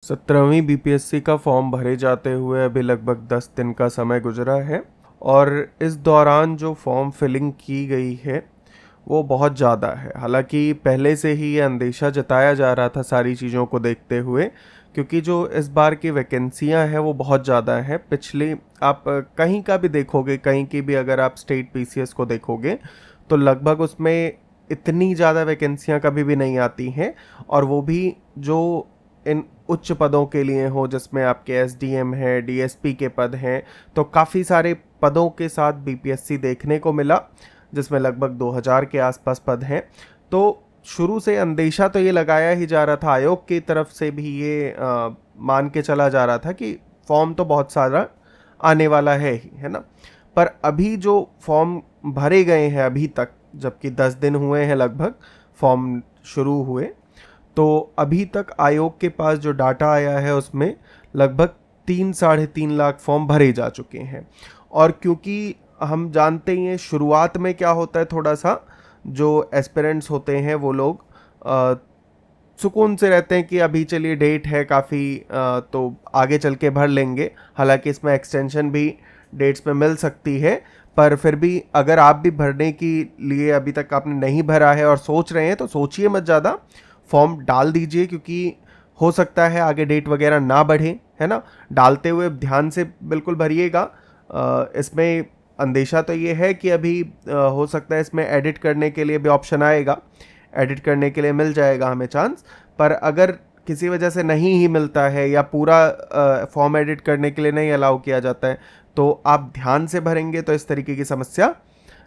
17वीं BPSC का form भरे जाते हुए अभी लगभग 10 दिन का समय गुजरा है और इस दौरान जो फॉर्म फिलिंग की गई है वो बहुत ज़्यादा है। हालांकि पहले से ही ये अंदेशा जताया जा रहा था सारी चीज़ों को देखते हुए, क्योंकि जो इस बार की वैकेंसियां हैं वो बहुत ज़्यादा है। पिछले आप कहीं का भी देखोगे, कहीं की भी अगर आप स्टेट पीसीएस को देखोगे तो लगभग उसमें इतनी ज़्यादा वैकेंसियां कभी भी नहीं आती हैं, और वो भी जो इन उच्च पदों के लिए हो, जिसमें आपके एसडीएम है, डीएसपी के पद हैं। तो काफ़ी सारे पदों के साथ बीपीएससी देखने को मिला, जिसमें लगभग 2000 के आसपास पद हैं। तो शुरू से अंदेशा तो ये लगाया ही जा रहा था, आयोग की तरफ से भी ये मान के चला जा रहा था कि फॉर्म तो बहुत सारा आने वाला है ही, है ना। पर अभी जो फॉर्म भरे गए हैं अभी तक, जबकि 10 दिन हुए हैं लगभग फॉर्म शुरू हुए, तो अभी तक आयोग के पास जो डाटा आया है उसमें लगभग 3-3.5 लाख फॉर्म भरे जा चुके हैं। और क्योंकि हम जानते ही हैं शुरुआत में क्या होता है, थोड़ा सा जो एस्पिरेंट्स होते हैं वो लोग सुकून से रहते हैं कि अभी चलिए डेट है काफ़ी, तो आगे चल के भर लेंगे। हालांकि इसमें एक्सटेंशन भी डेट्स में मिल सकती है, पर फिर भी अगर आप भी भरने के लिए अभी तक आपने नहीं भरा है और सोच रहे हैं तो सोचिए मत ज़्यादा, फॉर्म डाल दीजिए, क्योंकि हो सकता है आगे डेट वगैरह ना बढ़े, है ना। डालते हुए ध्यान से बिल्कुल भरिएगा। इसमें अंदेशा तो ये है कि अभी हो सकता है इसमें एडिट करने के लिए भी ऑप्शन आएगा, एडिट करने के लिए मिल जाएगा हमें चांस। पर अगर किसी वजह से नहीं ही मिलता है या पूरा फॉर्म एडिट करने के लिए नहीं अलाउ किया जाता है, तो आप ध्यान से भरेंगे तो इस तरीके की समस्या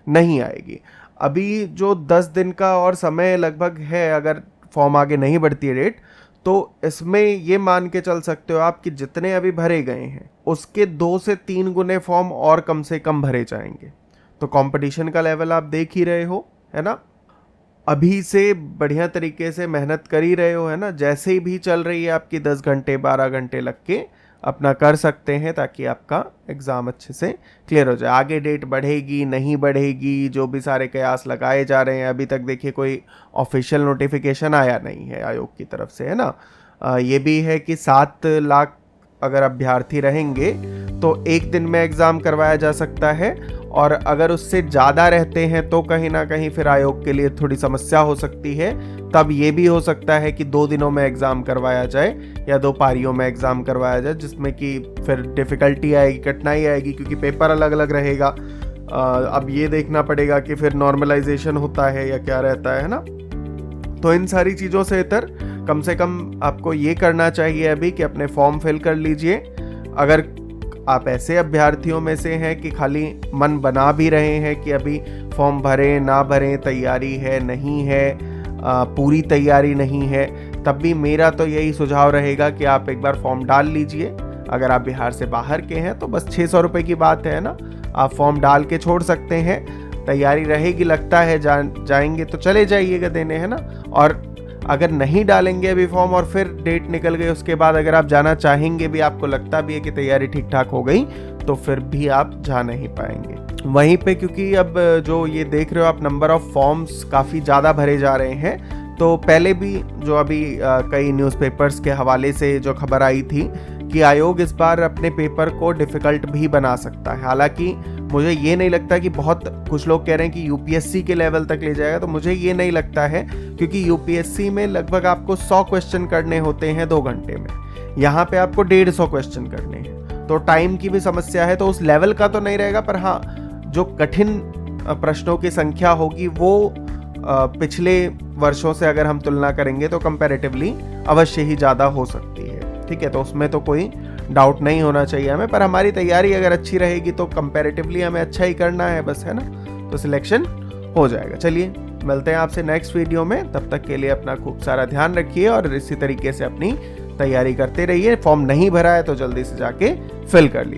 नहीं आएगी। अभी जो 10 दिन का और समय लगभग है, अगर फॉर्म आगे नहीं बढ़ती है डेट, तो इसमें ये मान के चल सकते हो आप कि जितने अभी भरे गए हैं उसके 2 से 3 गुने फॉर्म और कम से कम भरे जाएंगे। तो कंपटीशन का लेवल आप देख ही रहे हो, है ना। अभी से बढ़िया तरीके से मेहनत कर ही रहे हो, है ना। जैसे ही भी चल रही है आपकी 10 घंटे 12 घंटे लग के अपना कर सकते हैं, ताकि आपका एग्ज़ाम अच्छे से क्लियर हो जाए। आगे डेट बढ़ेगी नहीं बढ़ेगी, जो भी सारे कयास लगाए जा रहे हैं, अभी तक देखिए कोई ऑफिशियल नोटिफिकेशन आया नहीं है आयोग की तरफ से, है ना। ये भी है कि 7 लाख अगर अभ्यर्थी रहेंगे तो एक दिन में एग्ज़ाम करवाया जा सकता है, और अगर उससे ज़्यादा रहते हैं तो कहीं ना कहीं फिर आयोग के लिए थोड़ी समस्या हो सकती है। तब ये भी हो सकता है कि 2 दिनों में एग्ज़ाम करवाया जाए या 2 पारियों में एग्ज़ाम करवाया जाए, जिसमें कि फिर डिफ़िकल्टी आएगी, कठिनाई आएगी, क्योंकि पेपर अलग अलग रहेगा। अब ये देखना पड़ेगा कि फिर नॉर्मलाइजेशन होता है या क्या रहता है ना। तो इन सारी चीज़ों से इतर कम से कम आपको ये करना चाहिए अभी कि अपने फॉर्म फिल कर लीजिए। अगर आप ऐसे अभ्यर्थियों में से हैं कि खाली मन बना भी रहे हैं कि अभी फॉर्म भरें ना भरें, तैयारी है नहीं है, पूरी तैयारी नहीं है, तब भी मेरा तो यही सुझाव रहेगा कि आप एक बार फॉर्म डाल लीजिए। अगर आप बिहार से बाहर के हैं तो बस 600 रुपये की बात है ना, आप फॉर्म डाल के छोड़ सकते हैं। तैयारी रहेगी, लगता है जाएंगे तो चले जाइएगा देने, है ना। और अगर नहीं डालेंगे अभी फॉर्म और फिर डेट निकल गई, उसके बाद अगर आप जाना चाहेंगे भी, आपको लगता भी है कि तैयारी ठीक ठाक हो गई, तो फिर भी आप जा नहीं पाएंगे वहीं पे। क्योंकि अब जो ये देख रहे हो आप, नंबर ऑफ फॉर्म्स काफ़ी ज़्यादा भरे जा रहे हैं। तो पहले भी जो अभी कई न्यूज़पेपर्स के हवाले से जो खबर आई थी कि आयोग इस बार अपने पेपर को डिफ़िकल्ट भी बना सकता है। हालांकि मुझे ये नहीं लगता कि बहुत, कुछ लोग कह रहे हैं कि यूपीएससी के लेवल तक ले जाएगा, तो मुझे ये नहीं लगता है, क्योंकि यूपीएससी में लगभग आपको 100 क्वेश्चन करने होते हैं 2 घंटे में, यहाँ पे आपको 150 क्वेश्चन करने हैं, तो टाइम की भी समस्या है। तो उस लेवल का तो नहीं रहेगा, पर हाँ जो कठिन प्रश्नों की संख्या होगी वो पिछले वर्षों से अगर हम तुलना करेंगे तो कंपैरेटिवली अवश्य ही ज़्यादा हो सकती है, ठीक है। तो उसमें तो कोई डाउट नहीं होना चाहिए हमें, पर हमारी तैयारी अगर अच्छी रहेगी तो कंपैरेटिवली हमें अच्छा ही करना है बस, है ना। तो सिलेक्शन हो जाएगा। चलिए मिलते हैं आपसे नेक्स्ट वीडियो में, तब तक के लिए अपना खूब सारा ध्यान रखिए और इसी तरीके से अपनी तैयारी करते रहिए। फॉर्म नहीं भरा है तो जल्दी से जाके फिल कर लीजिए।